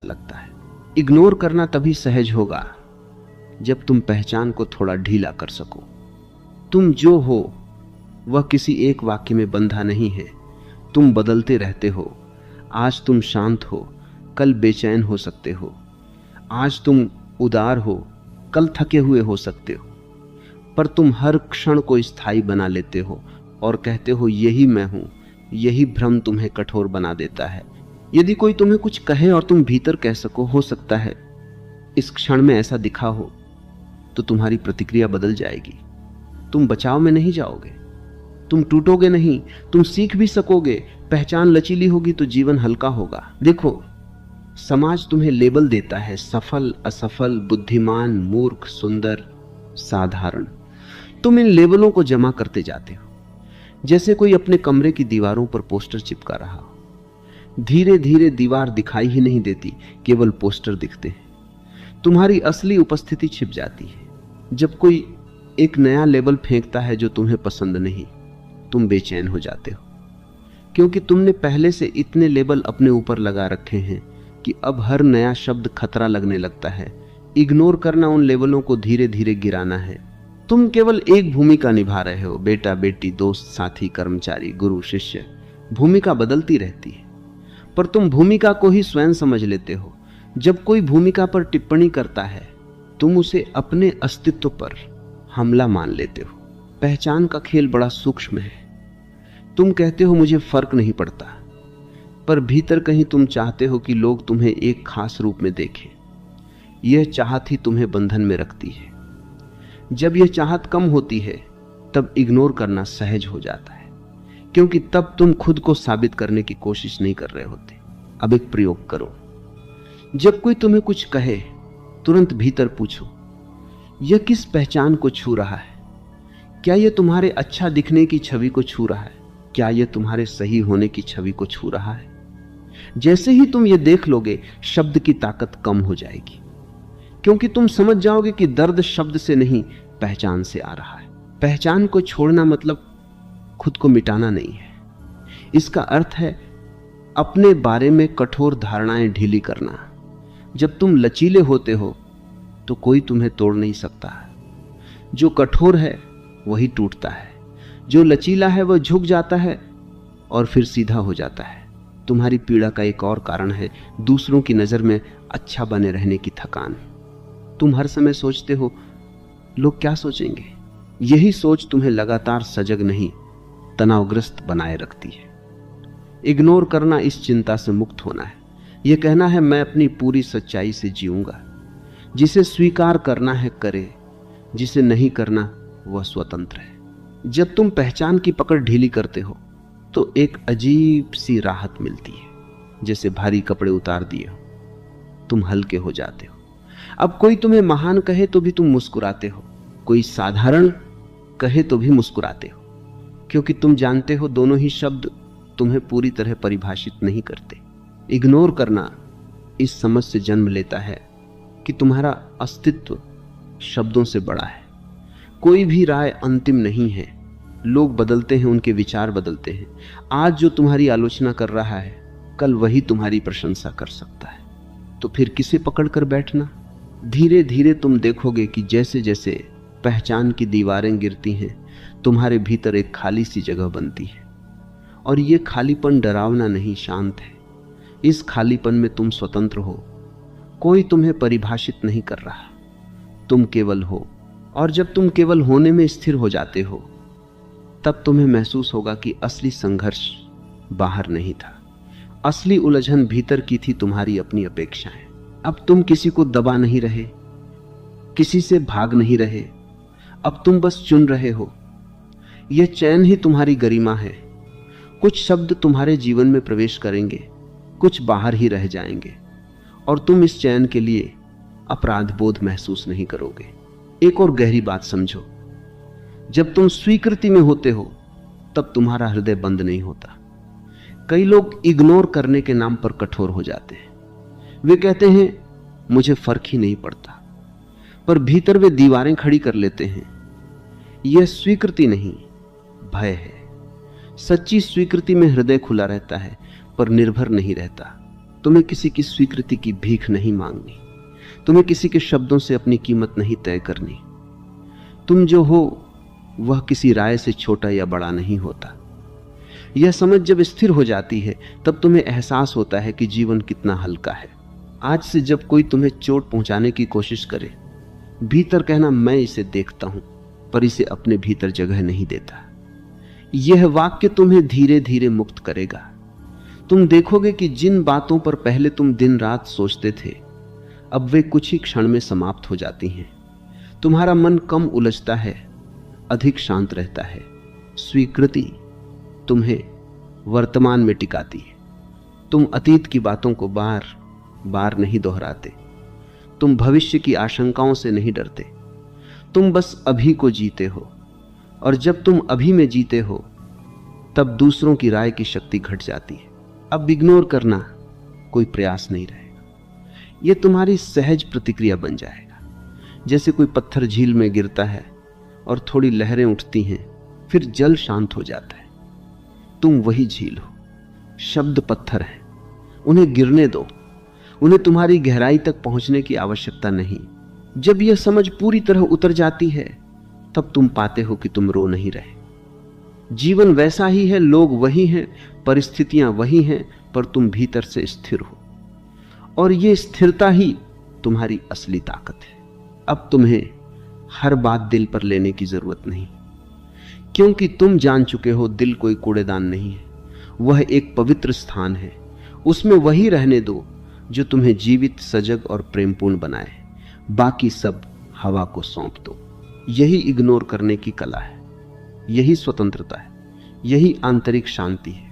लगता है। इग्नोर करना तभी सहज होगा जब तुम पहचान को थोड़ा ढीला कर सको। तुम जो हो वह किसी एक वाक्य में बंधा नहीं है। तुम बदलते रहते हो। आज तुम शांत हो, कल बेचैन हो सकते हो। आज तुम उदार हो, कल थके हुए हो सकते हो। पर तुम हर क्षण को स्थायी बना लेते हो और कहते हो यही मैं हूं। यही भ्रम तुम्हें कठोर बना देता है। यदि कोई तुम्हें कुछ कहे और तुम भीतर कह सको, हो सकता है इस क्षण में ऐसा दिखा हो, तो तुम्हारी प्रतिक्रिया बदल जाएगी। तुम बचाव में नहीं जाओगे, तुम टूटोगे नहीं, तुम सीख भी सकोगे। पहचान लचीली होगी तो जीवन हल्का होगा। देखो, समाज तुम्हें लेबल देता है, सफल, असफल, बुद्धिमान, मूर्ख, सुंदर, साधारण। तुम इन लेबलों को जमा करते जाते हो, जैसे कोई अपने कमरे की दीवारों पर पोस्टर चिपका रहा हो। धीरे धीरे दीवार दिखाई ही नहीं देती, केवल पोस्टर दिखते हैं। तुम्हारी असली उपस्थिति छिप जाती है। जब कोई एक नया लेबल फेंकता है जो तुम्हें पसंद नहीं, तुम बेचैन हो जाते हो, क्योंकि तुमने पहले से इतने लेबल अपने ऊपर लगा रखे हैं कि अब हर नया शब्द खतरा लगने लगता है। इग्नोर करना उन लेबलों को धीरे धीरे गिराना है। तुम केवल एक भूमिका निभा रहे हो, बेटा, बेटी, दोस्त, साथी, कर्मचारी, गुरु, शिष्य। भूमिका बदलती रहती है, पर तुम भूमिका को ही स्वयं समझ लेते हो। जब कोई भूमिका पर टिप्पणी करता है, तुम उसे अपने अस्तित्व पर हमला मान लेते हो। पहचान का खेल बड़ा सूक्ष्म है। तुम कहते हो मुझे फर्क नहीं पड़ता, पर भीतर कहीं तुम चाहते हो कि लोग तुम्हें एक खास रूप में देखें। यह चाहत ही तुम्हें बंधन में रखती है। जब यह चाहत कम होती है, तब इग्नोर करना सहज हो जाता है, क्योंकि तब तुम खुद को साबित करने की कोशिश नहीं कर रहे होते। अब एक प्रयोग करो। जब कोई तुम्हें कुछ कहे, तुरंत भीतर पूछो, यह किस पहचान को छू रहा है? क्या यह तुम्हारे अच्छा दिखने की छवि को छू रहा है? क्या यह तुम्हारे सही होने की छवि को छू रहा है? जैसे ही तुम यह देख लोगे, शब्द की ताकत कम हो जाएगी, क्योंकि तुम समझ जाओगे कि दर्द शब्द से नहीं, पहचान से आ रहा है। पहचान को छोड़ना मतलब खुद को मिटाना नहीं है। इसका अर्थ है अपने बारे में कठोर धारणाएं ढीली करना। जब तुम लचीले होते हो तो कोई तुम्हें तोड़ नहीं सकता। जो कठोर है वही टूटता है, जो लचीला है वह झुक जाता है और फिर सीधा हो जाता है। तुम्हारी पीड़ा का एक और कारण है दूसरों की नजर में अच्छा बने रहने की थकान। तुम हर समय सोचते हो लोग क्या सोचेंगे। यही सोच तुम्हें लगातार सजग नहीं, तनावग्रस्त बनाए रखती है। इग्नोर करना इस चिंता से मुक्त होना है। यह कहना है मैं अपनी पूरी सच्चाई से जीऊंगा। जिसे स्वीकार करना है करे, जिसे नहीं करना वह स्वतंत्र है। जब तुम पहचान की पकड़ ढीली करते हो तो एक अजीब सी राहत मिलती है, जैसे भारी कपड़े उतार दिए हो, तुम हल्के हो जाते हो। अब कोई तुम्हें महान कहे तो भी तुम मुस्कुराते हो, कोई साधारण कहे तो भी मुस्कुराते हो, क्योंकि तुम जानते हो दोनों ही शब्द तुम्हें पूरी तरह परिभाषित नहीं करते। इग्नोर करना इस समझ से जन्म लेता है कि तुम्हारा अस्तित्व शब्दों से बड़ा है। कोई भी राय अंतिम नहीं है। लोग बदलते हैं, उनके विचार बदलते हैं। आज जो तुम्हारी आलोचना कर रहा है, कल वही तुम्हारी प्रशंसा कर सकता है। तो फिर किसे पकड़ कर बैठना? धीरे धीरे तुम देखोगे कि जैसे जैसे पहचान की दीवारें गिरती हैं, तुम्हारे भीतर एक खाली सी जगह बनती है। और ये खालीपन डरावना नहीं, शांत है। इस खालीपन में तुम स्वतंत्र हो। कोई तुम्हें परिभाषित नहीं कर रहा, तुम केवल हो। और जब तुम केवल होने में स्थिर हो जाते हो, तब तुम्हें महसूस होगा कि असली संघर्ष बाहर नहीं था। असली उलझन भीतर की थी, तुम्हारी अपनी अपेक्षाएं। अब तुम किसी को दबा नहीं रहे, किसी से भाग नहीं रहे। अब तुम बस चुन रहे हो। यह चैन ही तुम्हारी गरिमा है। कुछ शब्द तुम्हारे जीवन में प्रवेश करेंगे, कुछ बाहर ही रह जाएंगे, और तुम इस चैन के लिए अपराध बोध महसूस नहीं करोगे। एक और गहरी बात समझो, जब तुम स्वीकृति में होते हो तब तुम्हारा हृदय बंद नहीं होता। कई लोग इग्नोर करने के नाम पर कठोर हो जाते हैं। वे कहते हैं मुझे फर्क ही नहीं पड़ता, पर भीतर वे दीवारें खड़ी कर लेते हैं। यह स्वीकृति नहीं, भय है। सच्ची स्वीकृति में हृदय खुला रहता है, पर निर्भर नहीं रहता। तुम्हें किसी की स्वीकृति की भीख नहीं मांगनी, तुम्हें किसी के शब्दों से अपनी कीमत नहीं तय करनी। तुम जो हो वह किसी राय से छोटा या बड़ा नहीं होता। यह समझ जब स्थिर हो जाती है तब तुम्हें एहसास होता है कि जीवन कितना हल्का है। आज से जब कोई तुम्हें चोट पहुंचाने की कोशिश करे, भीतर कहना मैं इसे देखता हूं पर इसे अपने भीतर जगह नहीं देता। यह वाक्य तुम्हें धीरे धीरे मुक्त करेगा। तुम देखोगे कि जिन बातों पर पहले तुम दिन रात सोचते थे अब वे कुछ ही क्षण में समाप्त हो जाती हैं। तुम्हारा मन कम उलझता है, अधिक शांत रहता है। स्वीकृति तुम्हें वर्तमान में टिकाती है। तुम अतीत की बातों को बार बार नहीं दोहराते, तुम भविष्य की आशंकाओं से नहीं डरते, तुम बस अभी को जीते हो। और जब तुम अभी में जीते हो तब दूसरों की राय की शक्ति घट जाती है। अब इग्नोर करना कोई प्रयास नहीं रहेगा, यह तुम्हारी सहज प्रतिक्रिया बन जाएगा। जैसे कोई पत्थर झील में गिरता है और थोड़ी लहरें उठती हैं, फिर जल शांत हो जाता है। तुम वही झील हो, शब्द पत्थर हैं, उन्हें गिरने दो, उन्हें तुम्हारी गहराई तक पहुंचने की आवश्यकता नहीं। जब यह समझ पूरी तरह उतर जाती है तब तुम पाते हो कि तुम रो नहीं रहे। जीवन वैसा ही है, लोग वही हैं, परिस्थितियां वही हैं, पर तुम भीतर से स्थिर हो। और यह स्थिरता ही तुम्हारी असली ताकत है। अब तुम्हें हर बात दिल पर लेने की जरूरत नहीं, क्योंकि तुम जान चुके हो दिल कोई कूड़ेदान नहीं है, वह एक पवित्र स्थान है। उसमें वही रहने दो जो तुम्हें जीवित, सजग और प्रेमपूर्ण बनाए। बाकी सब हवा को सौंप दो। यही इग्नोर करने की कला है, यही स्वतंत्रता है, यही आंतरिक शांति है।